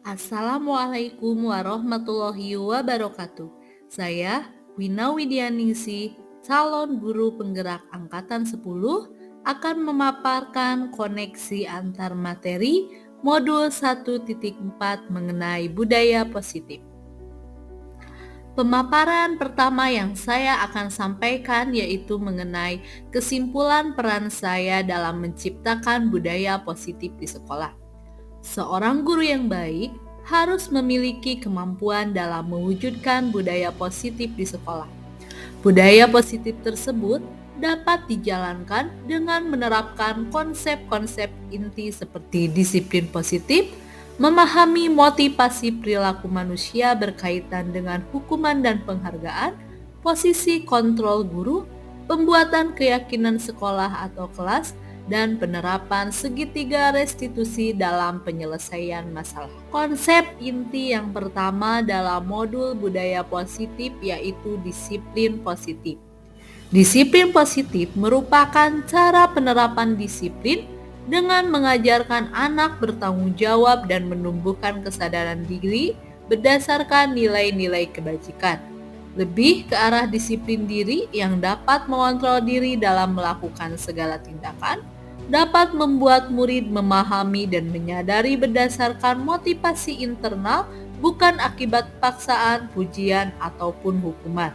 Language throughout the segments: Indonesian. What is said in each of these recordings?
Assalamualaikum warahmatullahi wabarakatuh. Saya Wina Widianingsih, calon guru penggerak angkatan 10, akan memaparkan koneksi antar materi modul 1.4 mengenai budaya positif. Pemaparan pertama yang saya akan sampaikan yaitu mengenai kesimpulan peran saya dalam menciptakan budaya positif di sekolah. Seorang guru yang baik harus memiliki kemampuan dalam mewujudkan budaya positif di sekolah. Budaya positif tersebut dapat dijalankan dengan menerapkan konsep-konsep inti seperti disiplin positif, memahami motivasi perilaku manusia berkaitan dengan hukuman dan penghargaan, posisi kontrol guru, pembuatan keyakinan sekolah atau kelas, dan penerapan segitiga restitusi dalam penyelesaian masalah. Konsep inti yang pertama dalam modul budaya positif yaitu disiplin positif. Disiplin positif merupakan cara penerapan disiplin dengan mengajarkan anak bertanggung jawab dan menumbuhkan kesadaran diri berdasarkan nilai-nilai kebajikan. Lebih ke arah disiplin diri yang dapat mengontrol diri dalam melakukan segala tindakan, dapat membuat murid memahami dan menyadari berdasarkan motivasi internal, bukan akibat paksaan, pujian, ataupun hukuman.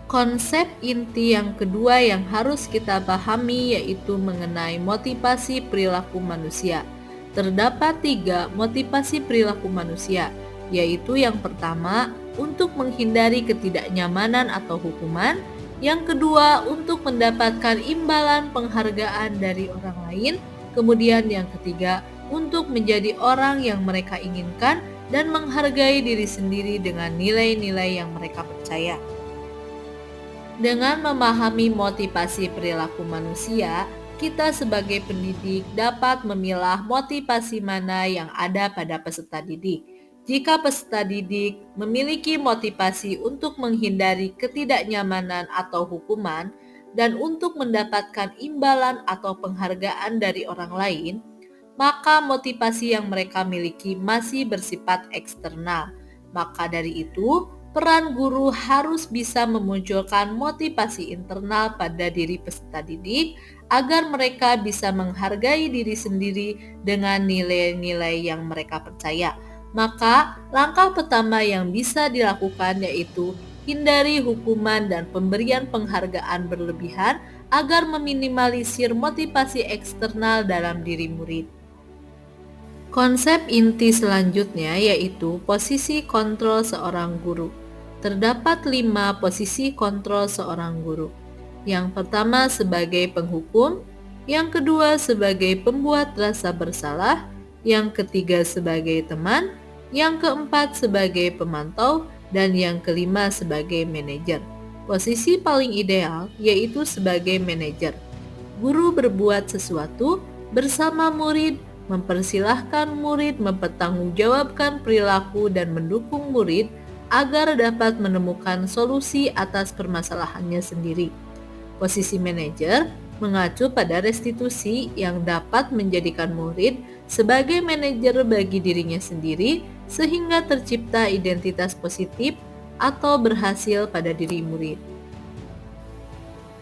Konsep inti yang kedua yang harus kita pahami yaitu mengenai motivasi perilaku manusia. Terdapat 3 motivasi perilaku manusia, yaitu yang pertama, untuk menghindari ketidaknyamanan atau hukuman, yang kedua, untuk mendapatkan imbalan penghargaan dari orang lain, kemudian yang ketiga, untuk menjadi orang yang mereka inginkan dan menghargai diri sendiri dengan nilai-nilai yang mereka percaya. Dengan memahami motivasi perilaku manusia, kita sebagai pendidik dapat memilah motivasi mana yang ada pada peserta didik. Jika peserta didik memiliki motivasi untuk menghindari ketidaknyamanan atau hukuman dan untuk mendapatkan imbalan atau penghargaan dari orang lain, maka motivasi yang mereka miliki masih bersifat eksternal. Maka dari itu, peran guru harus bisa memunculkan motivasi internal pada diri peserta didik agar mereka bisa menghargai diri sendiri dengan nilai-nilai yang mereka percaya. Maka langkah pertama yang bisa dilakukan yaitu hindari hukuman dan pemberian penghargaan berlebihan agar meminimalisir motivasi eksternal dalam diri murid. Konsep inti selanjutnya yaitu posisi kontrol seorang guru. Terdapat 5 posisi kontrol seorang guru. Yang pertama sebagai penghukum, yang kedua sebagai pembuat rasa bersalah, yang ketiga sebagai teman, yang keempat sebagai pemantau, dan yang kelima sebagai manajer. Posisi paling ideal yaitu sebagai manajer. Guru berbuat sesuatu bersama murid, mempersilahkan murid mempertanggungjawabkan perilaku dan mendukung murid agar dapat menemukan solusi atas permasalahannya sendiri. Posisi manajer mengacu pada restitusi yang dapat menjadikan murid sebagai manajer bagi dirinya sendiri sehingga tercipta identitas positif atau berhasil pada diri murid.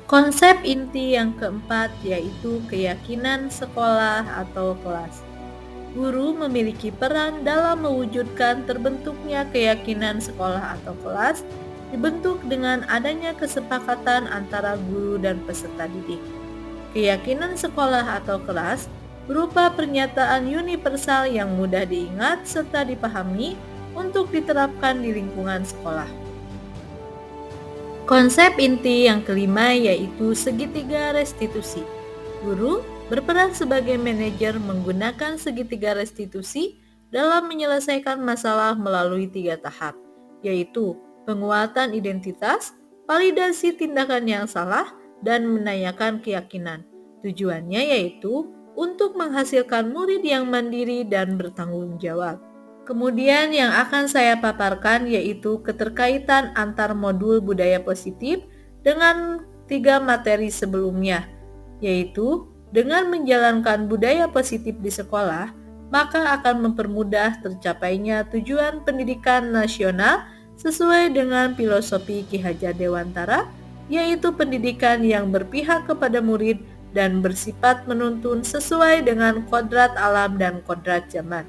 Konsep inti yang keempat yaitu keyakinan sekolah atau kelas. Guru memiliki peran dalam mewujudkan terbentuknya keyakinan sekolah atau kelas, dibentuk dengan adanya kesepakatan antara guru dan peserta didik. Keyakinan sekolah atau kelas berupa pernyataan universal yang mudah diingat serta dipahami untuk diterapkan di lingkungan sekolah. Konsep inti yang kelima yaitu segitiga restitusi. Guru berperan sebagai manajer menggunakan segitiga restitusi dalam menyelesaikan masalah melalui 3 tahap, yaitu penguatan identitas, validasi tindakan yang salah, dan menanyakan keyakinan. Tujuannya yaitu untuk menghasilkan murid yang mandiri dan bertanggung jawab. Kemudian yang akan saya paparkan yaitu keterkaitan antar modul budaya positif dengan 3 materi sebelumnya, yaitu dengan menjalankan budaya positif di sekolah, maka akan mempermudah tercapainya tujuan pendidikan nasional sesuai dengan filosofi Ki Hajar Dewantara, yaitu pendidikan yang berpihak kepada murid dan bersifat menuntun sesuai dengan kodrat alam dan kodrat zaman.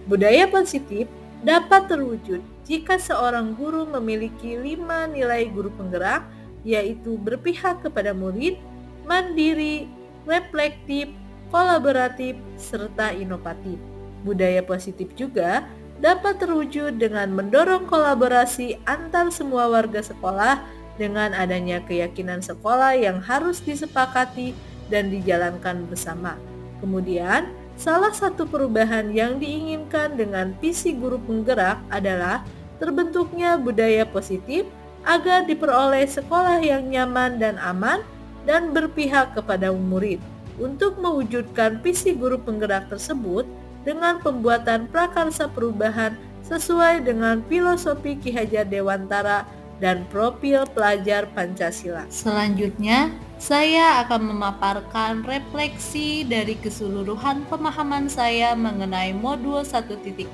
Budaya positif dapat terwujud jika seorang guru memiliki 5 nilai guru penggerak, yaitu berpihak kepada murid, mandiri, reflektif, kolaboratif, serta inovatif. Budaya positif juga dapat terwujud dengan mendorong kolaborasi antar semua warga sekolah dengan adanya keyakinan sekolah yang harus disepakati dan dijalankan bersama. Kemudian, salah satu perubahan yang diinginkan dengan visi guru penggerak adalah terbentuknya budaya positif agar diperoleh sekolah yang nyaman dan aman dan berpihak kepada murid. Untuk mewujudkan visi guru penggerak tersebut dengan pembuatan prakarsa perubahan sesuai dengan filosofi Ki Hajar Dewantara dan profil pelajar Pancasila. Selanjutnya, saya akan memaparkan refleksi dari keseluruhan pemahaman saya mengenai modul 1.4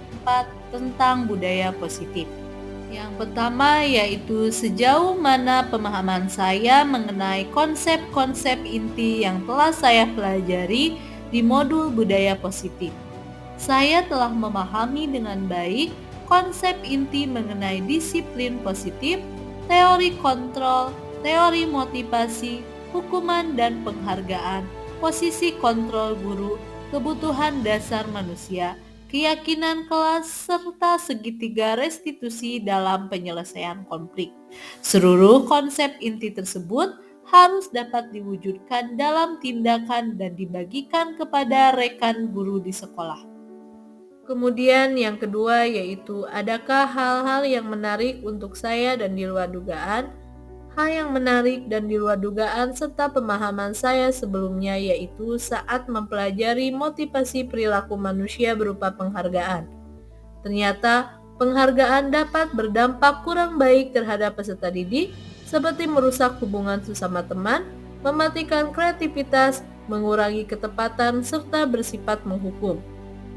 tentang budaya positif. Yang pertama yaitu sejauh mana pemahaman saya mengenai konsep-konsep inti yang telah saya pelajari di modul budaya positif. Saya telah memahami dengan baik konsep inti mengenai disiplin positif, teori kontrol, teori motivasi, hukuman dan penghargaan, posisi kontrol guru, kebutuhan dasar manusia, keyakinan kelas, serta segitiga restitusi dalam penyelesaian konflik. Seluruh konsep inti tersebut harus dapat diwujudkan dalam tindakan dan dibagikan kepada rekan guru di sekolah. Kemudian yang kedua yaitu adakah hal-hal yang menarik untuk saya dan di luar dugaan? Hal yang menarik dan di luar dugaan serta pemahaman saya sebelumnya yaitu saat mempelajari motivasi perilaku manusia berupa penghargaan. Ternyata penghargaan dapat berdampak kurang baik terhadap peserta didik seperti merusak hubungan sesama teman, mematikan kreativitas, mengurangi ketepatan serta bersifat menghukum.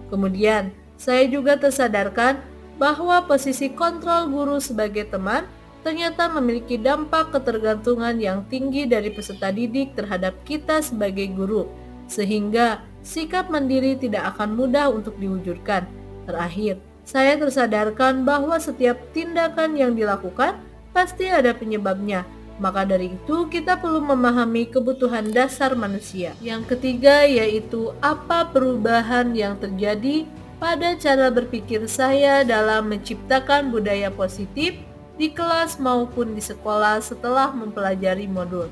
Kemudian saya juga tersadarkan bahwa posisi kontrol guru sebagai teman ternyata memiliki dampak ketergantungan yang tinggi dari peserta didik terhadap kita sebagai guru, sehingga sikap mandiri tidak akan mudah untuk diwujudkan. Terakhir, saya tersadarkan bahwa setiap tindakan yang dilakukan pasti ada penyebabnya. Maka dari itu kita perlu memahami kebutuhan dasar manusia. Yang ketiga yaitu apa perubahan yang terjadi pada cara berpikir saya dalam menciptakan budaya positif di kelas maupun di sekolah setelah mempelajari modul.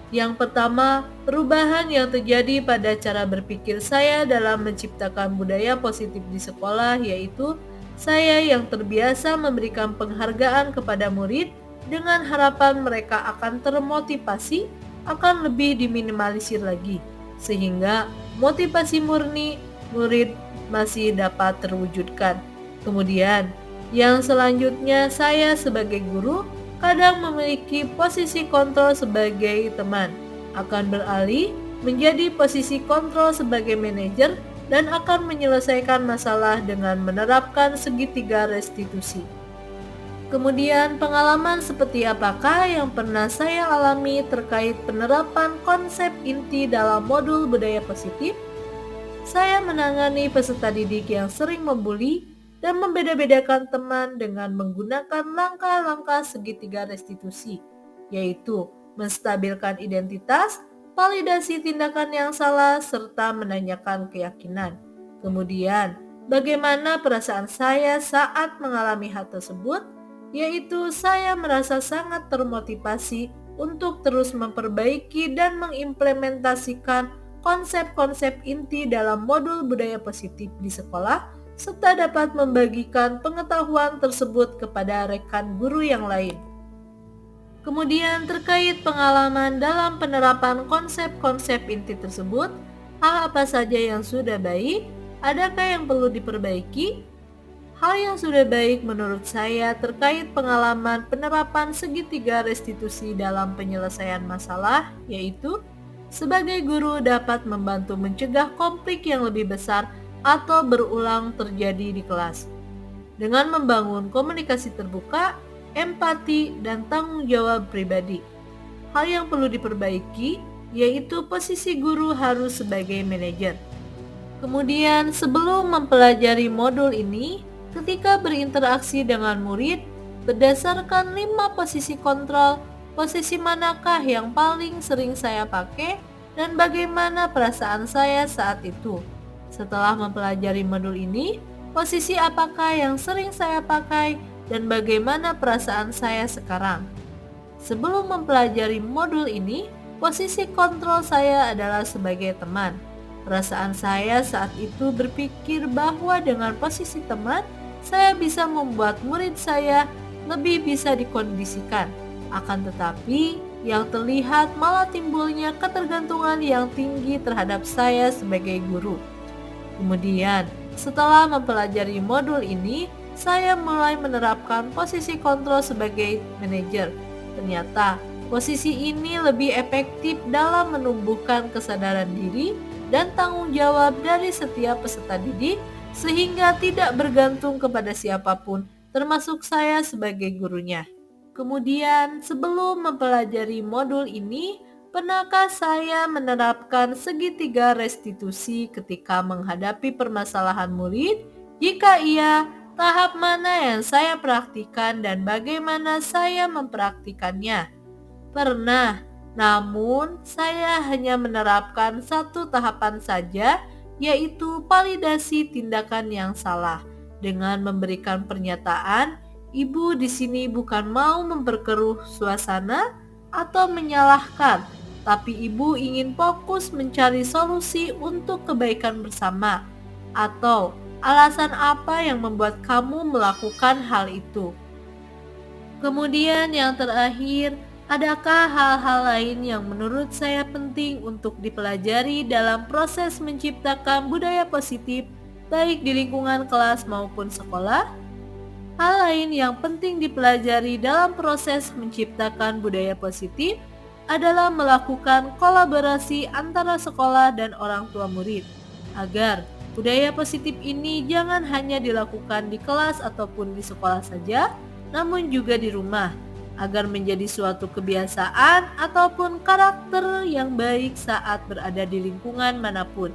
Yang pertama, perubahan yang terjadi pada cara berpikir saya dalam menciptakan budaya positif di sekolah yaitu saya yang terbiasa memberikan penghargaan kepada murid dengan harapan mereka akan termotivasi akan lebih diminimalisir lagi, sehingga motivasi murni murid masih dapat terwujudkan. Kemudian, yang selanjutnya saya sebagai guru kadang memiliki posisi kontrol sebagai teman, akan beralih menjadi posisi kontrol sebagai manajer dan akan menyelesaikan masalah dengan menerapkan segitiga restitusi. Kemudian pengalaman seperti apakah yang pernah saya alami terkait penerapan konsep inti dalam modul budaya positif? Saya menangani peserta didik yang sering membuli dan membeda-bedakan teman dengan menggunakan langkah-langkah segitiga restitusi, yaitu menstabilkan identitas, validasi tindakan yang salah, serta menanyakan keyakinan. Kemudian, bagaimana perasaan saya saat mengalami hal tersebut? Yaitu saya merasa sangat termotivasi untuk terus memperbaiki dan mengimplementasikan konsep-konsep inti dalam modul budaya positif di sekolah, serta dapat membagikan pengetahuan tersebut kepada rekan guru yang lain. Kemudian terkait pengalaman dalam penerapan konsep-konsep inti tersebut, hal apa saja yang sudah baik, adakah yang perlu diperbaiki? Hal yang sudah baik menurut saya terkait pengalaman penerapan segitiga restitusi dalam penyelesaian masalah, yaitu sebagai guru dapat membantu mencegah konflik yang lebih besar atau berulang terjadi di kelas. Dengan membangun komunikasi terbuka, empati, dan tanggung jawab pribadi. Hal yang perlu diperbaiki yaitu posisi guru harus sebagai manajer. Kemudian sebelum mempelajari modul ini, ketika berinteraksi dengan murid, berdasarkan 5 posisi kontrol, posisi manakah yang paling sering saya pakai dan bagaimana perasaan saya saat itu. Setelah mempelajari modul ini, posisi apakah yang sering saya pakai dan bagaimana perasaan saya sekarang. Sebelum mempelajari modul ini, posisi kontrol saya adalah sebagai teman. Perasaan saya saat itu berpikir bahwa dengan posisi teman, saya bisa membuat murid saya lebih bisa dikondisikan. Akan tetapi, yang terlihat malah timbulnya ketergantungan yang tinggi terhadap saya sebagai guru. Kemudian, setelah mempelajari modul ini, saya mulai menerapkan posisi kontrol sebagai manajer. Ternyata, posisi ini lebih efektif dalam menumbuhkan kesadaran diri dan tanggung jawab dari setiap peserta didik, sehingga tidak bergantung kepada siapapun, termasuk saya sebagai gurunya. Kemudian, sebelum mempelajari modul ini, pernahkah saya menerapkan segitiga restitusi ketika menghadapi permasalahan murid? Jika iya, tahap mana yang saya praktikkan dan bagaimana saya mempraktikannya? Pernah, namun saya hanya menerapkan satu tahapan saja, yaitu validasi tindakan yang salah. Dengan memberikan pernyataan, ibu di sini bukan mau memperkeruh suasana atau menyalahkan, tapi ibu ingin fokus mencari solusi untuk kebaikan bersama. Atau alasan apa yang membuat kamu melakukan hal itu? Kemudian yang terakhir, adakah hal-hal lain yang menurut saya penting untuk dipelajari dalam proses menciptakan budaya positif, baik di lingkungan kelas maupun sekolah? Hal lain yang penting dipelajari dalam proses menciptakan budaya positif adalah melakukan kolaborasi antara sekolah dan orang tua murid, agar budaya positif ini jangan hanya dilakukan di kelas ataupun di sekolah saja, namun juga di rumah, agar menjadi suatu kebiasaan ataupun karakter yang baik saat berada di lingkungan manapun.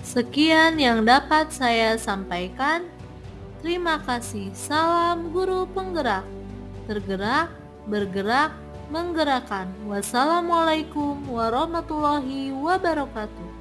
Sekian yang dapat saya sampaikan. Terima kasih. Salam guru penggerak. Tergerak, bergerak, menggerakkan. Wassalamualaikum warahmatullahi wabarakatuh.